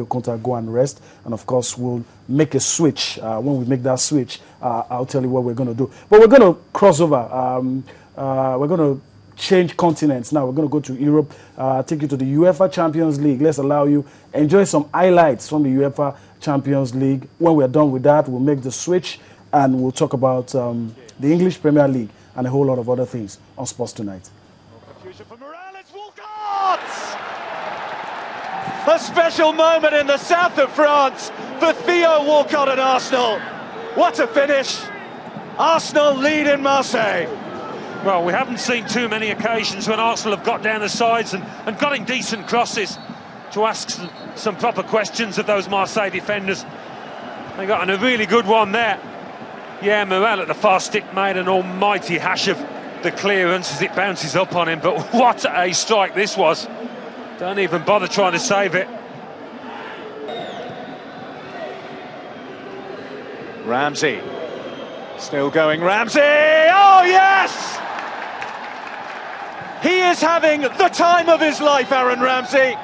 Conta go and rest, and of course we'll make a switch. When we make that switch, I'll tell you what we're going to do. But we're going to cross over. We're going to change continents now. We're going to go to Europe, take you to the UEFA Champions League. Let's allow you enjoy some highlights from the UEFA Champions League. When we're done with that, we'll make the switch and we'll talk about the English Premier League and a whole lot of other things on Sports Tonight. A special moment in the south of France for Theo Walcott and Arsenal. What a finish! Arsenal lead in Marseille. Well, we haven't seen too many occasions when Arsenal have got down the sides and got in decent crosses to ask some proper questions of those Marseille defenders. They got in a really good one there. Yeah, Morel at the far stick made an almighty hash of the clearance as it bounces up on him, but what a strike this was. Don't even bother trying to save it. Ramsey. Still going, Ramsey! Oh, yes! He is having the time of his life, Aaron Ramsey.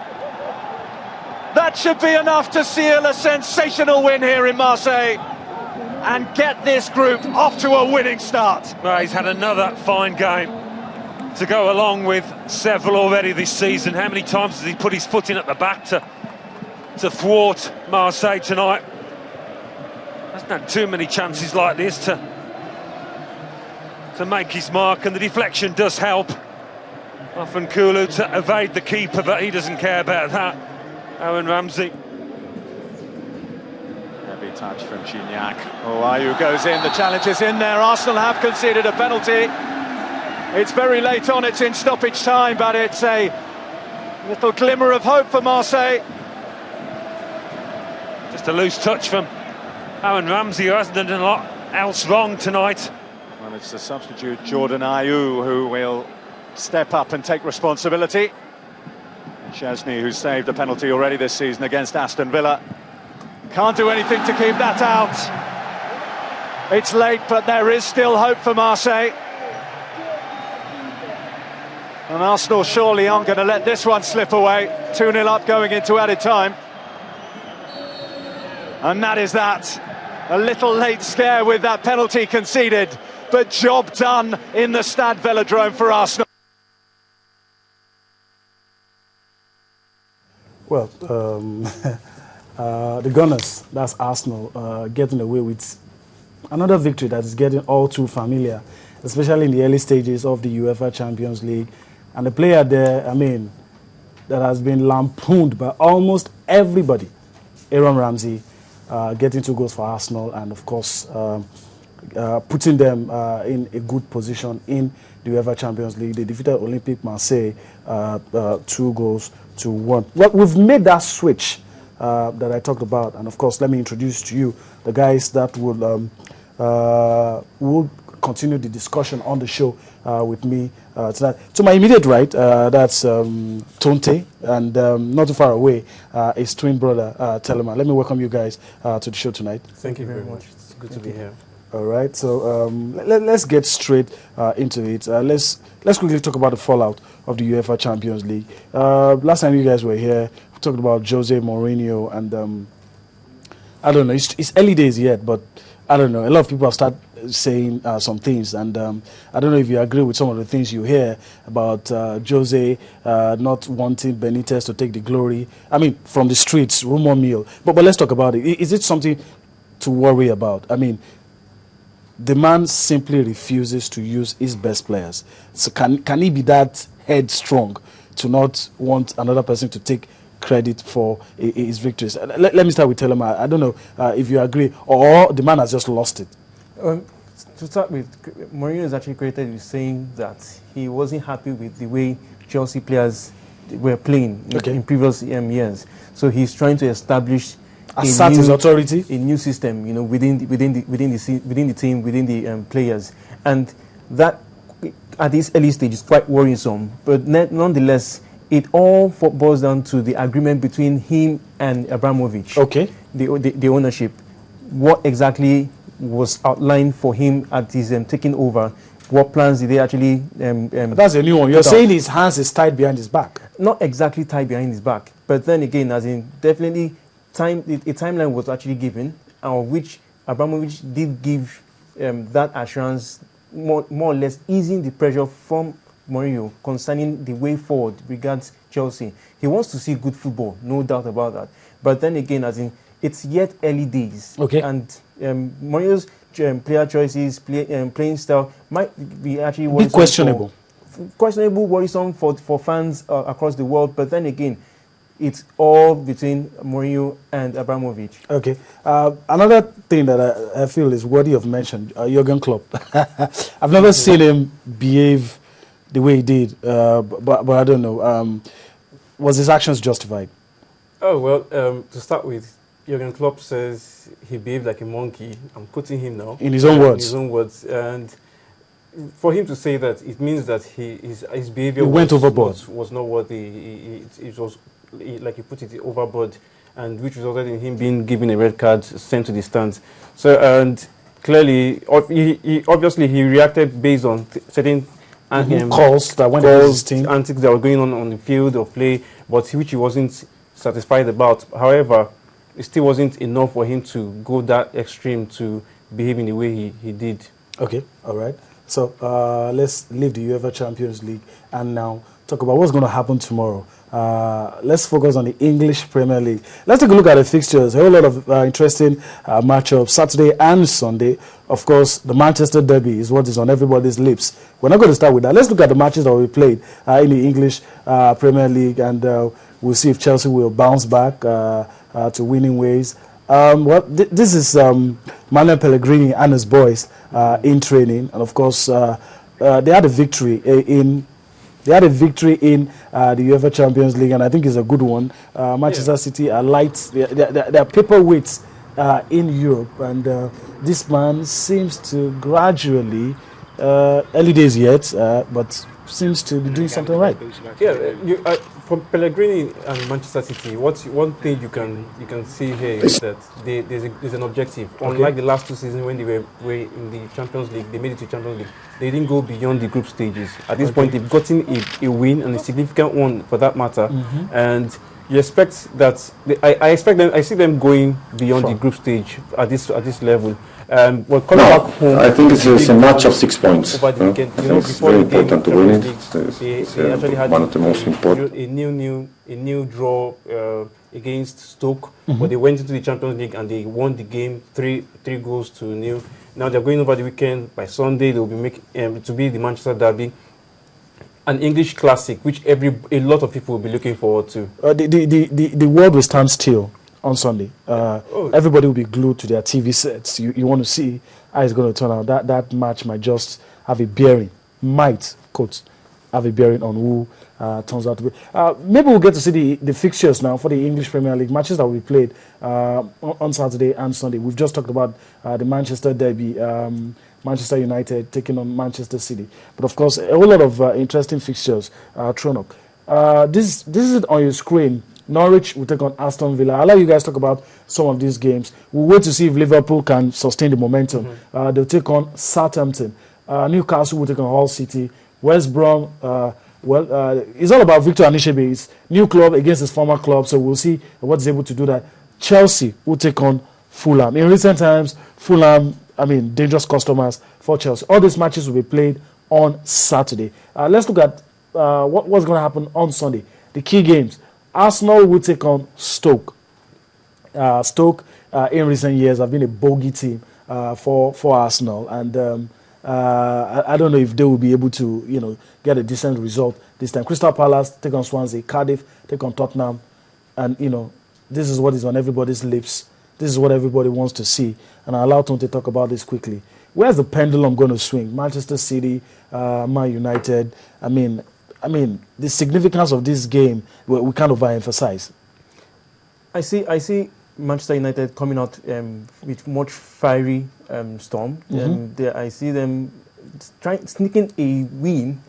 That should be enough to seal a sensational win here in Marseille and get this group off to a winning start. Well, he's had another fine game to go along with several already this season. How many times has he put his foot in at the back to thwart Marseille tonight? Hasn't had too many chances like this to make his mark, and the deflection does help. Often Kulu to evade the keeper, but he doesn't care about that. Aaron Ramsey. Heavy touch from Gignac. Oh, Ayew goes in, the challenge is in there. Arsenal have conceded a penalty. It's very late on, it's in stoppage time, but it's a little glimmer of hope for Marseille. Just a loose touch from Aaron Ramsey, who hasn't done a lot else wrong tonight. Well, it's the substitute Jordan Ayew who will step up and take responsibility. Chesney, who saved a penalty already this season against Aston Villa, can't do anything to keep that out. It's late, but there is still hope for Marseille. And Arsenal surely aren't going to let this one slip away. 2-0 up going into added time. And that is that. A little late scare with that penalty conceded, but job done in the Stade Velodrome for Arsenal. Well, the Gunners, that's Arsenal, getting away with another victory that is getting all too familiar, especially in the early stages of the UEFA Champions League. And the player there, I mean, that has been lampooned by almost everybody, Aaron Ramsey, getting 2 goals for Arsenal and, of course, putting them in a good position in the UEFA Champions League. They defeated Olympique Marseille 2-1. Well, we've made that switch that I talked about. And, of course, let me introduce to you the guys that will continue the discussion on the show with me tonight. To my immediate right, that's Tonte, and not too far away, his twin brother, Telema. Let me welcome you guys to the show tonight. Thank you very much. It's good to be here. All right, so let's get straight into it. Let's quickly talk about the fallout of the UEFA Champions League. Last time you guys were here, we talked about Jose Mourinho, and I don't know, it's early days yet, but I don't know, a lot of people have started saying some things, and I don't know if you agree with some of the things you hear about Jose not wanting Benitez to take the glory. I mean, from the streets, rumor mill. But let's talk about it. Is it something to worry about? I mean, the man simply refuses to use his best players. So can he be that headstrong to not want another person to take credit for his victories? Let me start with Telema. I don't know if you agree, or the man has just lost it. To start with, Mourinho is actually credited with saying that he wasn't happy with the way Chelsea players were playing in previous years. So he's trying to establish assert his authority, a new system, you know, within the team, within the players, and that at this early stage is quite worrisome. But nonetheless, it all boils down to the agreement between him and Abramovich. Okay, the ownership. What exactly was outlined for him at his taking over? What plans did they actually? That's a new one. You're saying his hands is tied behind his back. Not exactly tied behind his back, but then again, as in definitely a timeline was actually given, which Abramovich did give that assurance, more or less easing the pressure from Mourinho concerning the way forward regards Chelsea. He wants to see good football, no doubt about that. But then again, as in, it's yet early days. Okay. And Mourinho's player choices, playing style might be actually worrisome. Questionable. Questionable, worrisome for fans across the world. But then again, it's all between Mourinho and Abramovich. Okay. Another thing that I feel is worthy of mention, Jurgen Klopp. I've never seen him behave the way he did, but I don't know. Was his actions justified? Oh, well, to start with, Jurgen Klopp says he behaved like a monkey. I'm quoting him now. In his own words. In his own words. And for him to say that, it means that his behavior went overboard. Was not worthy. It was, like he put it, overboard, and which resulted in him being given a red card, sent to the stands. So, and clearly, obviously, he reacted based on certain calls that went against his team, antics that were going on the field of play, but which he wasn't satisfied about. However, it still wasn't enough for him to go that extreme to behave in the way he did. Okay, all right. So let's leave the UEFA Champions League and now talk about what's going to happen tomorrow. Let's focus on the English Premier League. Let's take a look at the fixtures. A whole lot of interesting matchups Saturday and Sunday. Of course, the Manchester Derby is what is on everybody's lips. We're not going to start with that. Let's look at the matches that we played in the English Premier League, and we'll see if Chelsea will bounce back to winning ways. This is Manuel Pellegrini and his boys in training, and of course, they had a victory in. They had a victory in the UEFA Champions League, and I think it's a good one. Manchester City are light; they're paperweights in Europe, and this man seems to gradually, early days yet, but seems to be doing something right. Yeah, for Pellegrini and Manchester City, one thing you can see here is that there's an objective. Okay. Unlike the last two seasons when they were in the Champions League, they made it to Champions League. They didn't go beyond the group stages. At this point, they've gotten a win, and a significant one for that matter. And you expect that I see them going beyond the group stage at this level. We're coming back home. I think it's a match of 6 points. Over the weekend, I think it's very important to win it. They actually had one of the most important. A new draw against Stoke, but they went into the Champions League and they won the game 3 goals to 0. Now they're going over the weekend. By Sunday, they'll be to be the Manchester Derby, an English classic, which a lot of people will be looking forward to. The world will stand still on Sunday. Everybody will be glued to their TV sets. You want to see how it's going to turn out. That match might just have a bearing, have a bearing on who turns out to be. Maybe we'll get to see the fixtures now for the English Premier League matches that we played on Saturday and Sunday. We've just talked about the Manchester Derby, Manchester United taking on Manchester City. But of course, a whole lot of interesting fixtures thrown up. This is it on your screen. Norwich will take on Aston Villa. I'll let you guys talk about some of these games. We'll wait to see if Liverpool can sustain the momentum. They'll take on Southampton. Newcastle will take on Hull City. West Brom, it's all about Victor Anisebe. It's new club against his former club, so we'll see what's able to do that. Chelsea will take on Fulham. In recent times, Fulham, dangerous customers for Chelsea. All these matches will be played on Saturday. Let's look at what's going to happen on Sunday. The key games. Arsenal will take on Stoke. Stoke, in recent years, have been a bogey team for Arsenal, and I don't know if they will be able to, get a decent result this time. Crystal Palace take on Swansea. Cardiff take on Tottenham, and this is what is on everybody's lips. This is what everybody wants to see, and I allow Tom to talk about this quickly. Where's the pendulum going to swing? Manchester City, Man United. The significance of this game we kind of overemphasize. I see Manchester United coming out with much fiery storm. I see them sneaking a win.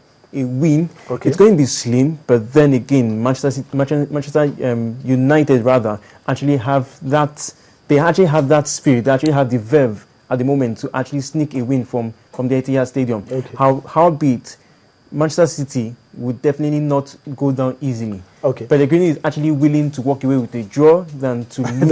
Okay. It's going to be slim, but then again, Manchester United rather actually have that. They actually have that spirit. They actually have the verve at the moment to actually sneak a win from the Etihad Stadium. Okay. Howbeit, Manchester City would definitely not go down easily. Okay. Pellegrini is actually willing to walk away with a draw than to lose.